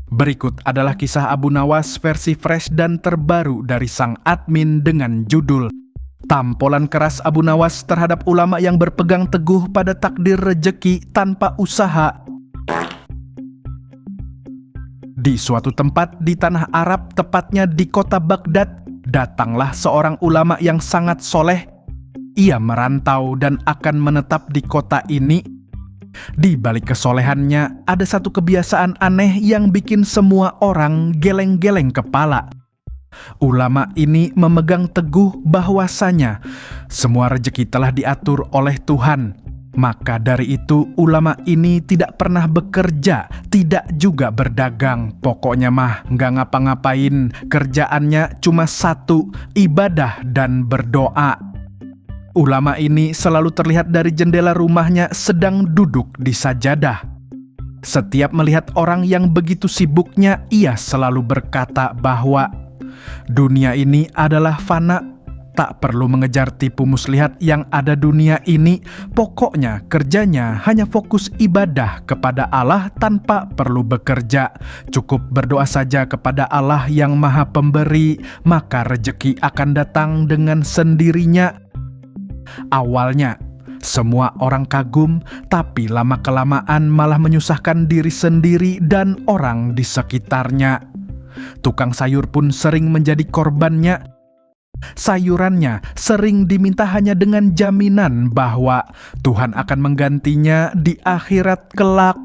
Berikut adalah kisah Abu Nawas versi fresh dan terbaru dari sang admin dengan judul Tampolan Keras Abu Nawas terhadap ulama yang berpegang teguh pada takdir rejeki tanpa usaha. Di suatu tempat di tanah Arab, tepatnya di kota Baghdad, datanglah seorang ulama yang sangat soleh. Ia merantau dan akan menetap di kota ini. Di balik kesolehannya, ada satu kebiasaan aneh yang bikin semua orang geleng-geleng kepala. Ulama ini memegang teguh bahwasanya semua rezeki telah diatur oleh Tuhan. Maka dari itu ulama ini tidak pernah bekerja, tidak juga berdagang. Pokoknya mah nggak ngapa-ngapain, kerjaannya cuma satu, ibadah dan berdoa. Ulama ini selalu terlihat dari jendela rumahnya sedang duduk di sajadah. Setiap melihat orang yang begitu sibuknya, ia selalu berkata bahwa dunia ini adalah fana, tak perlu mengejar tipu muslihat yang ada dunia ini. Pokoknya kerjanya hanya fokus ibadah kepada Allah tanpa perlu bekerja. Cukup berdoa saja kepada Allah yang Maha Pemberi, maka rezeki akan datang dengan sendirinya. Awalnya semua orang kagum, tapi lama-kelamaan malah menyusahkan diri sendiri dan orang di sekitarnya. Tukang sayur pun sering menjadi korbannya. Sayurannya sering diminta hanya dengan jaminan bahwa Tuhan akan menggantinya di akhirat kelak.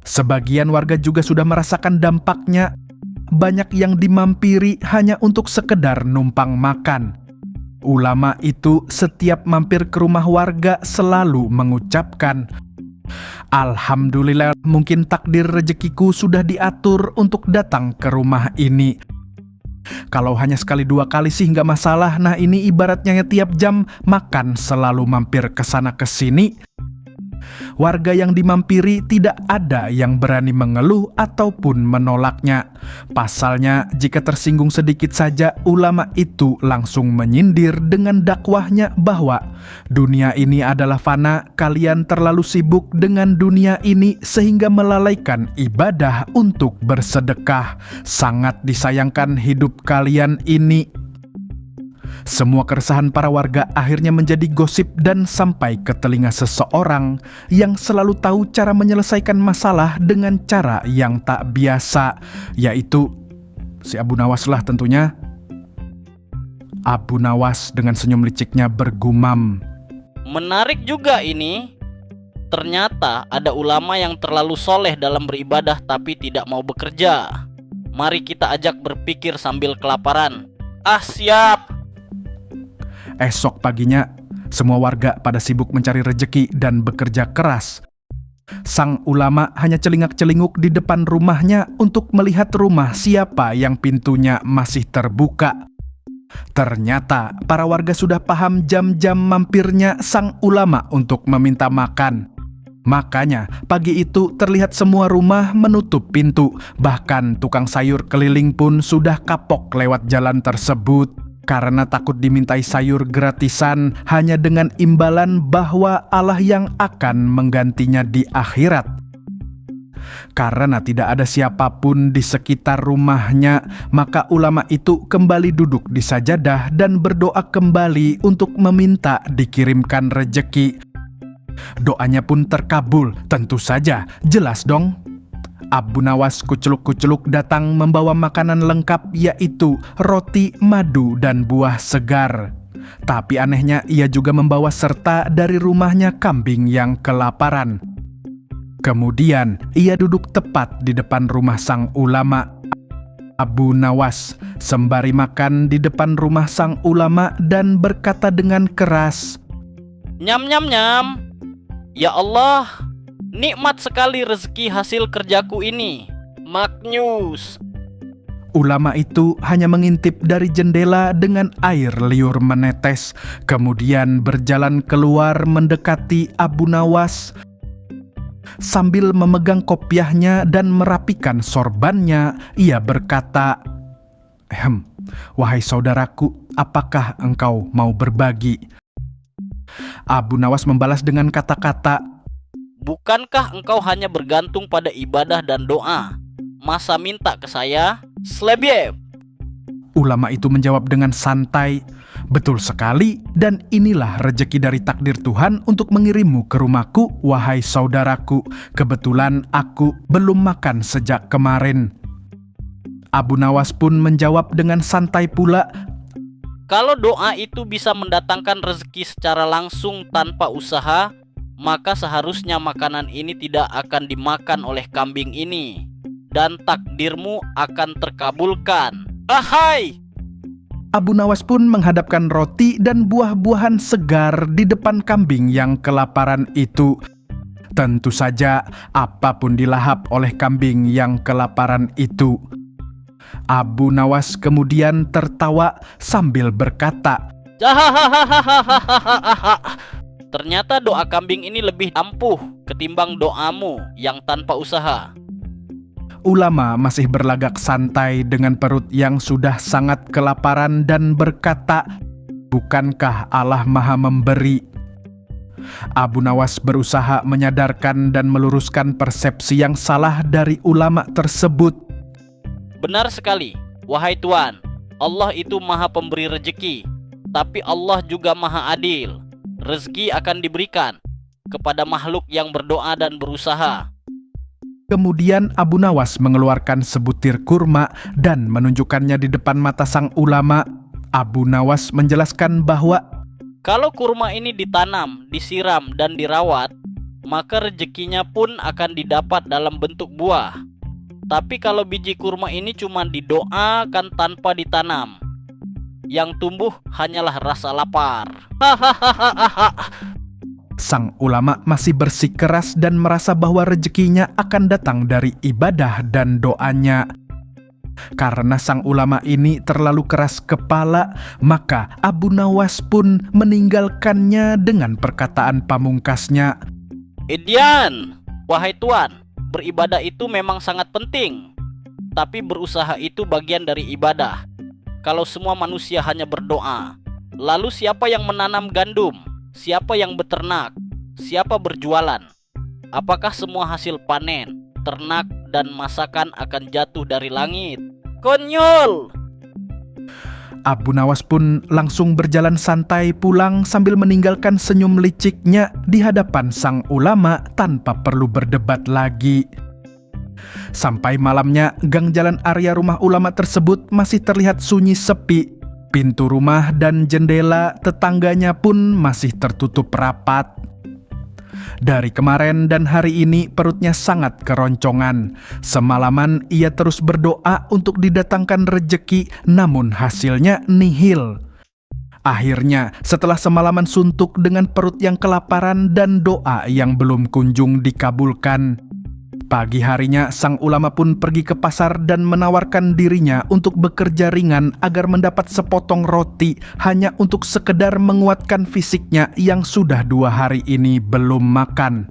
Sebagian warga juga sudah merasakan dampaknya. Banyak yang dimampiri hanya untuk sekedar numpang makan. Ulama itu setiap mampir ke rumah warga selalu mengucapkan, "Alhamdulillah, mungkin takdir rezekiku sudah diatur untuk datang ke rumah ini. Kalau hanya sekali dua kali sih nggak masalah. Nah ini ibaratnya tiap jam makan selalu mampir ke sana ke sini." Warga yang dimampiri tidak ada yang berani mengeluh ataupun menolaknya. Pasalnya, jika tersinggung sedikit saja, ulama itu langsung menyindir dengan dakwahnya bahwa dunia ini adalah fana, kalian terlalu sibuk dengan dunia ini sehingga melalaikan ibadah untuk bersedekah. Sangat disayangkan hidup kalian ini. Semua keresahan para warga akhirnya menjadi gosip dan sampai ke telinga seseorang yang selalu tahu cara menyelesaikan masalah dengan cara yang tak biasa, yaitu si Abu Nawas lah tentunya. Abu Nawas dengan senyum liciknya bergumam, "Menarik juga ini. Ternyata ada ulama yang terlalu soleh dalam beribadah tapi tidak mau bekerja. Mari kita ajak berpikir sambil kelaparan." "Ah, siap." Esok paginya, semua warga pada sibuk mencari rejeki dan bekerja keras. Sang ulama hanya celingak-celinguk di depan rumahnya untuk melihat rumah siapa yang pintunya masih terbuka. Ternyata para warga sudah paham jam-jam mampirnya sang ulama untuk meminta makan. Makanya pagi itu terlihat semua rumah menutup pintu. Bahkan tukang sayur keliling pun sudah kapok lewat jalan tersebut, karena takut dimintai sayur gratisan hanya dengan imbalan bahwa Allah yang akan menggantinya di akhirat. Karena tidak ada siapapun di sekitar rumahnya, maka ulama itu kembali duduk di sajadah dan berdoa kembali untuk meminta dikirimkan rejeki. Doanya pun terkabul, tentu saja, jelas dong. Abu Nawas kuceluk-kuceluk datang membawa makanan lengkap, yaitu roti, madu, dan buah segar. Tapi anehnya ia juga membawa serta dari rumahnya kambing yang kelaparan. Kemudian ia duduk tepat di depan rumah sang ulama. Abu Nawas sembari makan di depan rumah sang ulama dan berkata dengan keras, "Nyam nyam nyam. Ya Allah, nikmat sekali rezeki hasil kerjaku ini. Maknyus." Ulama itu hanya mengintip dari jendela dengan air liur menetes, kemudian berjalan keluar mendekati Abu Nawas. Sambil memegang kopiahnya dan merapikan sorbannya, ia berkata, "Wahai saudaraku, apakah engkau mau berbagi?" Abu Nawas membalas dengan kata-kata, "Bukankah engkau hanya bergantung pada ibadah dan doa? Masa minta ke saya? Slebieb. Ulama itu menjawab dengan santai, "Betul sekali, dan inilah rejeki dari takdir Tuhan untuk mengirimmu ke rumahku, wahai saudaraku. Kebetulan aku belum makan sejak kemarin." Abu Nawas pun menjawab dengan santai pula, Kalau doa itu bisa mendatangkan rezeki secara langsung tanpa usaha, maka seharusnya makanan ini tidak akan dimakan oleh kambing ini, dan takdirmu akan terkabulkan. Ahai! Abu Nawas pun menghadapkan roti dan buah-buahan segar di depan kambing yang kelaparan itu. Tentu saja, apapun dilahap oleh kambing yang kelaparan itu. Abu Nawas kemudian tertawa sambil berkata, Ternyata doa kambing ini lebih ampuh ketimbang doamu yang tanpa usaha. Ulama masih berlagak santai dengan perut yang sudah sangat kelaparan dan berkata, "Bukankah Allah Maha Memberi?" Abu Nawas berusaha menyadarkan dan meluruskan persepsi yang salah dari ulama tersebut. Benar sekali, wahai Tuan, Allah itu Maha Pemberi rezeki, tapi Allah juga Maha Adil. Rezeki akan diberikan kepada makhluk yang berdoa dan berusaha. Kemudian Abu Nawas mengeluarkan sebutir kurma dan menunjukkannya di depan mata sang ulama. Abu Nawas menjelaskan bahwa kalau kurma ini ditanam, disiram, dan dirawat, maka rezekinya pun akan didapat dalam bentuk buah. Tapi kalau biji kurma ini cuma didoakan tanpa ditanam, yang tumbuh hanyalah rasa lapar. sang ulama masih bersikeras dan merasa bahwa rezekinya akan datang dari ibadah dan doanya. Karena sang ulama ini terlalu keras kepala, maka Abu Nawas pun meninggalkannya dengan perkataan pamungkasnya, Idian, wahai Tuan, beribadah itu memang sangat penting, tapi berusaha itu bagian dari ibadah. Kalau semua manusia hanya berdoa, lalu siapa yang menanam gandum? Siapa yang beternak? Siapa berjualan? Apakah semua hasil panen, ternak, dan masakan akan jatuh dari langit? Konyol! Abu Nawas pun langsung berjalan santai pulang sambil meninggalkan senyum liciknya di hadapan sang ulama tanpa perlu berdebat lagi. Sampai malamnya, gang jalan area rumah ulama tersebut masih terlihat sunyi sepi. Pintu rumah dan jendela tetangganya pun masih tertutup rapat. Dari kemarin dan hari ini perutnya sangat keroncongan. Semalaman ia terus berdoa untuk didatangkan rejeki, namun hasilnya nihil. Akhirnya, setelah semalaman suntuk dengan perut yang kelaparan dan doa yang belum kunjung dikabulkan, pagi harinya sang ulama pun pergi ke pasar dan menawarkan dirinya untuk bekerja ringan agar mendapat sepotong roti hanya untuk sekedar menguatkan fisiknya yang sudah 2 hari ini belum makan.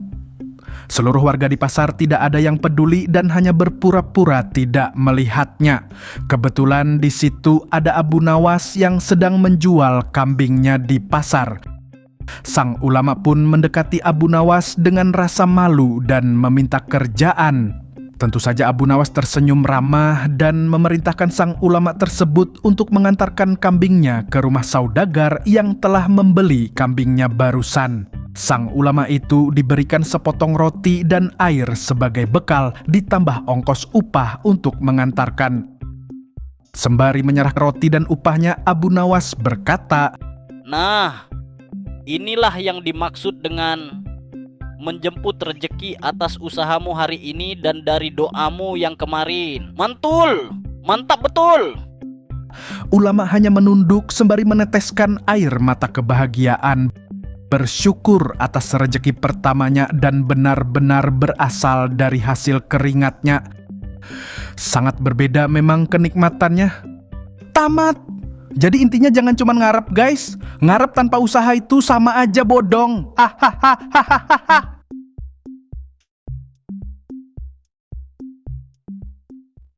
Seluruh warga di pasar tidak ada yang peduli dan hanya berpura-pura tidak melihatnya. Kebetulan di situ ada Abu Nawas yang sedang menjual kambingnya di pasar. Sang ulama pun mendekati Abu Nawas dengan rasa malu dan meminta kerjaan. Tentu saja Abu Nawas tersenyum ramah dan memerintahkan sang ulama tersebut untuk mengantarkan kambingnya ke rumah saudagar yang telah membeli kambingnya barusan. Sang ulama itu diberikan sepotong roti dan air sebagai bekal ditambah ongkos upah untuk mengantarkan. Sembari menyerah roti dan upahnya, Abu Nawas berkata, Nah, inilah yang dimaksud dengan menjemput rejeki atas usahamu hari ini dan dari doamu yang kemarin. Mantul! Mantap betul! Ulama hanya menunduk sembari meneteskan air mata kebahagiaan, bersyukur atas rejeki pertamanya dan benar-benar berasal dari hasil keringatnya. Sangat berbeda memang kenikmatannya. Tamat! Jadi intinya jangan cuma ngarep guys. Ngarep tanpa usaha itu sama aja bodong. Hahaha.